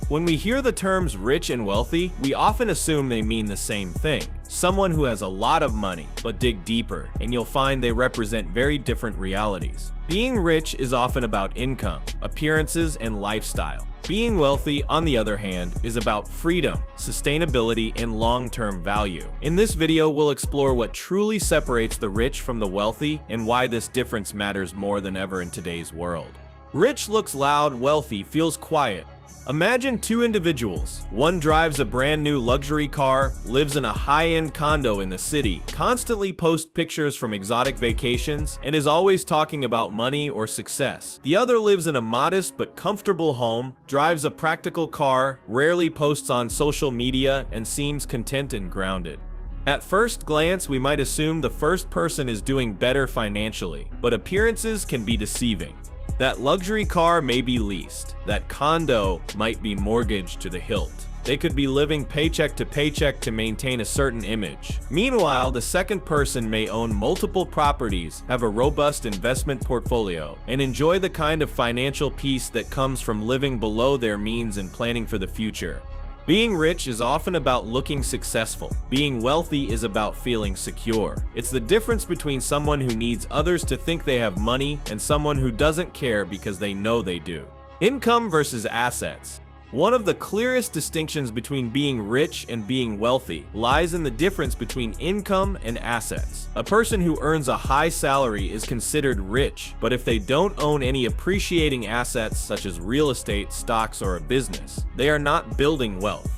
When we hear the terms rich and wealthy, we often assume they mean the same thing. Someone who has a lot of money, but dig deeper, and you'll find they represent very different realities. Being rich is often about income, appearances, and lifestyle. Being wealthy, on the other hand, is about freedom, sustainability, and long-term value. In this video, we'll explore what truly separates the rich from the wealthy and why this difference matters more than ever in today's world. Rich looks loud, wealthy feels quiet. Imagine two individuals. One drives a brand new luxury car, lives in a high-end condo in the city, constantly posts pictures from exotic vacations, and is always talking about money or success. The other lives in a modest but comfortable home, drives a practical car, rarely posts on social media, and seems content and grounded. At first glance, we might assume the first person is doing better financially, but appearances can be deceiving. That luxury car may be leased. That condo might be mortgaged to the hilt. They could be living paycheck to paycheck to maintain a certain image. Meanwhile, the second person may own multiple properties, have a robust investment portfolio, and enjoy the kind of financial peace that comes from living below their means and planning for the future. Being rich is often about looking successful. Being wealthy is about feeling secure. It's the difference between someone who needs others to think they have money and someone who doesn't care because they know they do. Income versus assets. One of the clearest distinctions between being rich and being wealthy lies in the difference between income and assets. A person who earns a high salary is considered rich, but if they don't own any appreciating assets such as real estate, stocks, or a business, they are not building wealth.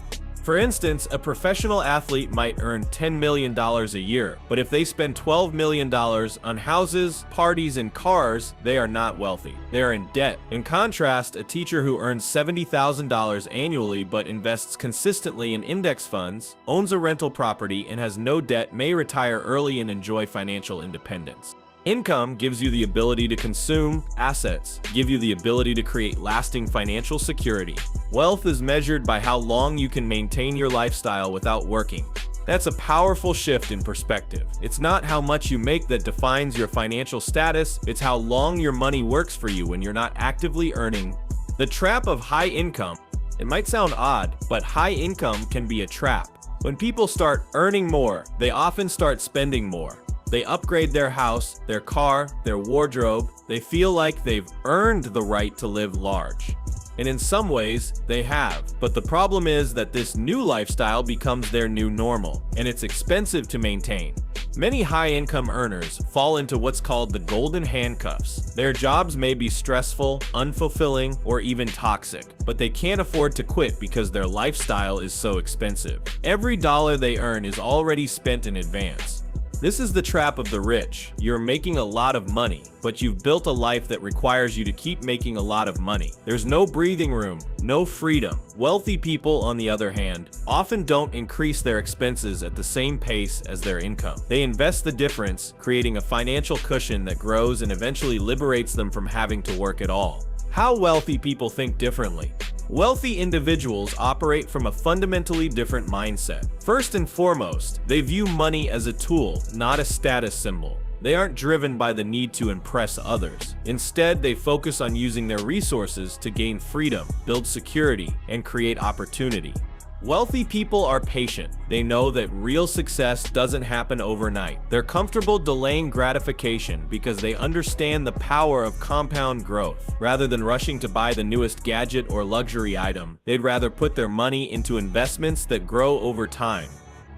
For instance, a professional athlete might earn $10 million a year, but if they spend $12 million on houses, parties, and cars, they are not wealthy. They are in debt. In contrast, a teacher who earns $70,000 annually but invests consistently in index funds, owns a rental property, and has no debt may retire early and enjoy financial independence. Income gives you the ability to consume. Assets give you the ability to create lasting financial security. Wealth is measured by how long you can maintain your lifestyle without working. That's a powerful shift in perspective. It's not how much you make that defines your financial status, it's how long your money works for you when you're not actively earning. The trap of high income. It might sound odd, but high income can be a trap. When people start earning more, they often start spending more. They upgrade their house, their car, their wardrobe. They feel like they've earned the right to live large. And in some ways, they have. But the problem is that this new lifestyle becomes their new normal, and it's expensive to maintain. Many high-income earners fall into what's called the golden handcuffs. Their jobs may be stressful, unfulfilling, or even toxic, but they can't afford to quit because their lifestyle is so expensive. Every dollar they earn is already spent in advance. This is the trap of the rich. You're making a lot of money, but you've built a life that requires you to keep making a lot of money. There's no breathing room, no freedom. Wealthy people, on the other hand, often don't increase their expenses at the same pace as their income. They invest the difference, creating a financial cushion that grows and eventually liberates them from having to work at all. How wealthy people think differently. Wealthy individuals operate from a fundamentally different mindset. First and foremost, they view money as a tool, not a status symbol. They aren't driven by the need to impress others. Instead, they focus on using their resources to gain freedom, build security, and create opportunity. Wealthy people are patient. They know that real success doesn't happen overnight. They're comfortable delaying gratification because they understand the power of compound growth. Rather than rushing to buy the newest gadget or luxury item, they'd rather put their money into investments that grow over time.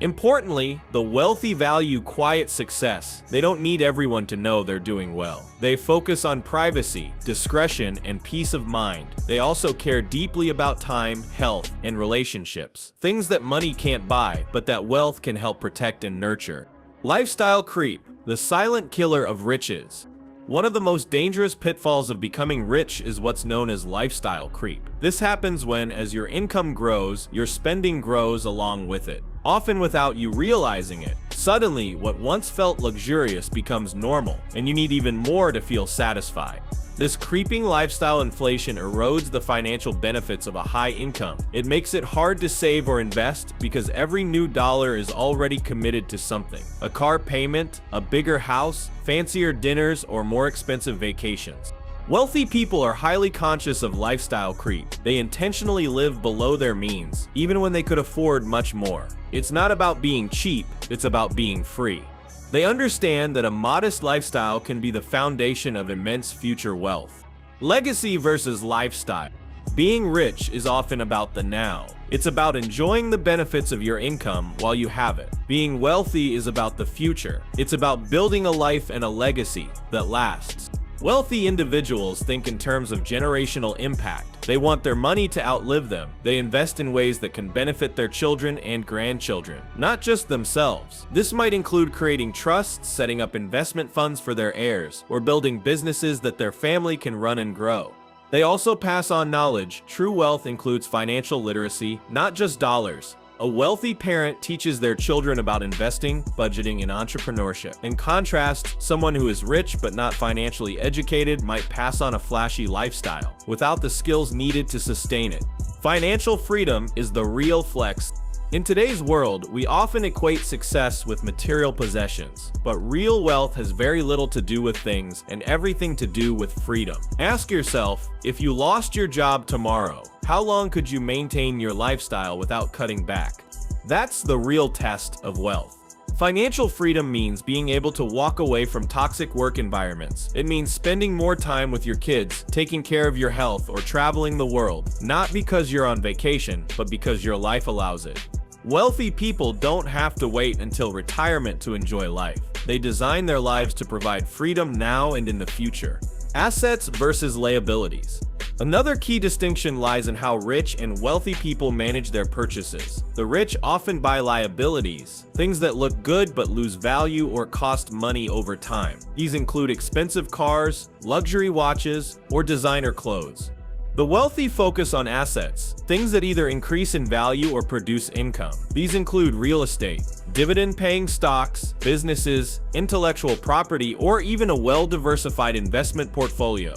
Importantly, the wealthy value quiet success. They don't need everyone to know they're doing well. They focus on privacy, discretion, and peace of mind. They also care deeply about time, health, and relationships. Things that money can't buy, but that wealth can help protect and nurture. Lifestyle creep, the silent killer of riches. One of the most dangerous pitfalls of becoming rich is what's known as lifestyle creep. This happens when, as your income grows, your spending grows along with it, often without you realizing it. Suddenly, what once felt luxurious becomes normal, and you need even more to feel satisfied. This creeping lifestyle inflation erodes the financial benefits of a high income. It makes it hard to save or invest because every new dollar is already committed to something. A car payment, a bigger house, fancier dinners, or more expensive vacations. Wealthy people are highly conscious of lifestyle creep. They intentionally live below their means, even when they could afford much more. It's not about being cheap, it's about being free. They understand that a modest lifestyle can be the foundation of immense future wealth. Legacy versus lifestyle. Being rich is often about the now. It's about enjoying the benefits of your income while you have it. Being wealthy is about the future. It's about building a life and a legacy that lasts. Wealthy individuals think in terms of generational impact. They want their money to outlive them. They invest in ways that can benefit their children and grandchildren, not just themselves. This might include creating trusts, setting up investment funds for their heirs, or building businesses that their family can run and grow. They also pass on knowledge. True wealth includes financial literacy, not just dollars. A wealthy parent teaches their children about investing, budgeting, and entrepreneurship. In contrast, someone who is rich but not financially educated might pass on a flashy lifestyle without the skills needed to sustain it. Financial freedom is the real flex. In today's world, we often equate success with material possessions, but real wealth has very little to do with things and everything to do with freedom. Ask yourself, if you lost your job tomorrow, how long could you maintain your lifestyle without cutting back? That's the real test of wealth. Financial freedom means being able to walk away from toxic work environments. It means spending more time with your kids, taking care of your health, or traveling the world, not because you're on vacation, but because your life allows it. Wealthy people don't have to wait until retirement to enjoy life. They design their lives to provide freedom now and in the future. Assets versus liabilities. Another key distinction lies in how rich and wealthy people manage their purchases. The rich often buy liabilities, things that look good but lose value or cost money over time. These include expensive cars, luxury watches, or designer clothes. The wealthy focus on assets, things that either increase in value or produce income. These include real estate, dividend-paying stocks, businesses, intellectual property, or even a well-diversified investment portfolio.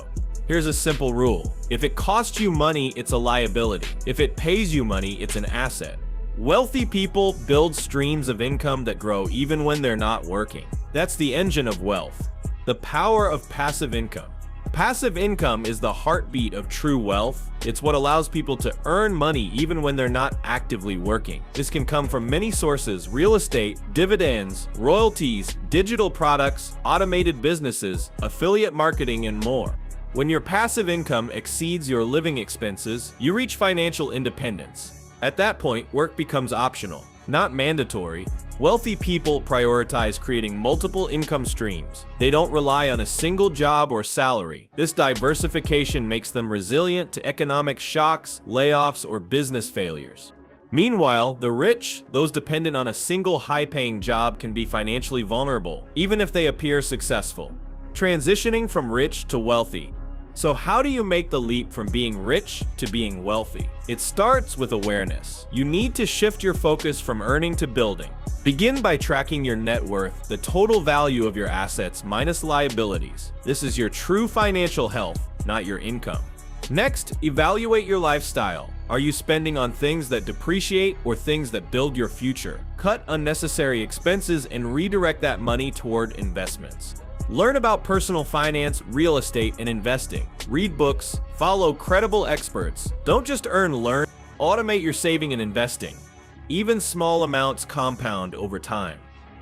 Here's a simple rule. If it costs you money, it's a liability. If it pays you money, it's an asset. Wealthy people build streams of income that grow even when they're not working. That's the engine of wealth. The power of passive income. Passive income is the heartbeat of true wealth. It's what allows people to earn money even when they're not actively working. This can come from many sources: real estate, dividends, royalties, digital products, automated businesses, affiliate marketing, and more. When your passive income exceeds your living expenses, you reach financial independence. At that point, work becomes optional, not mandatory. Wealthy people prioritize creating multiple income streams. They don't rely on a single job or salary. This diversification makes them resilient to economic shocks, layoffs, or business failures. Meanwhile, the rich, those dependent on a single high-paying job, can be financially vulnerable, even if they appear successful. Transitioning from rich to wealthy. So how do you make the leap from being rich to being wealthy? It starts with awareness. You need to shift your focus from earning to building. Begin by tracking your net worth, the total value of your assets minus liabilities. This is your true financial health, not your income. Next, evaluate your lifestyle. Are you spending on things that depreciate or things that build your future? Cut unnecessary expenses and redirect that money toward investments. Learn about personal finance, real estate, and investing. Read books, follow credible experts. Don't just learn. Automate your saving and investing. Even small amounts compound over time.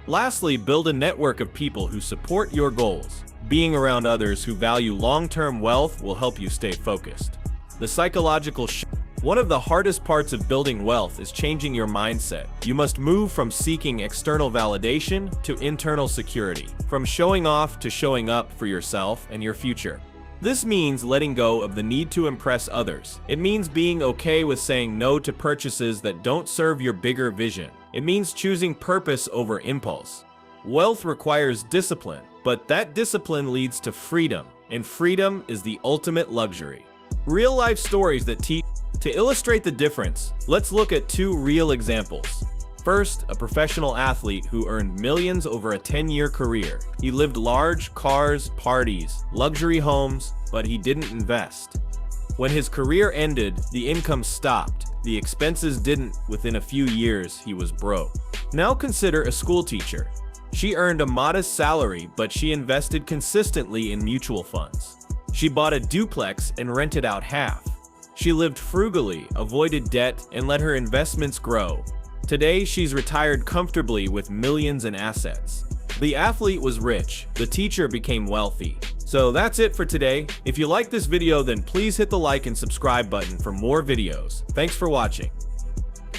Lastly, build a network of people who support your goals. Being around others who value long-term wealth will help you stay focused. The psychological shift. One of the hardest parts of building wealth is changing your mindset. You must move from seeking external validation to internal security, from showing off to showing up for yourself and your future. This means letting go of the need to impress others. It means being okay with saying no to purchases that don't serve your bigger vision. It means choosing purpose over impulse. Wealth requires discipline, but that discipline leads to freedom, and freedom is the ultimate luxury. Real-life stories that teach. To illustrate the difference, let's look at two real examples. First, a professional athlete who earned millions over a 10-year career. He lived large cars, parties, luxury homes, but he didn't invest. When his career ended, the income stopped. The expenses didn't. Within a few years, he was broke. Now consider a school teacher. She earned a modest salary, but she invested consistently in mutual funds. She bought a duplex and rented out half. She lived frugally, avoided debt, and let her investments grow. Today, she's retired comfortably with millions in assets. The athlete was rich, the teacher became wealthy. So that's it for today. If you like this video, then please hit the like and subscribe button for more videos. Thanks for watching.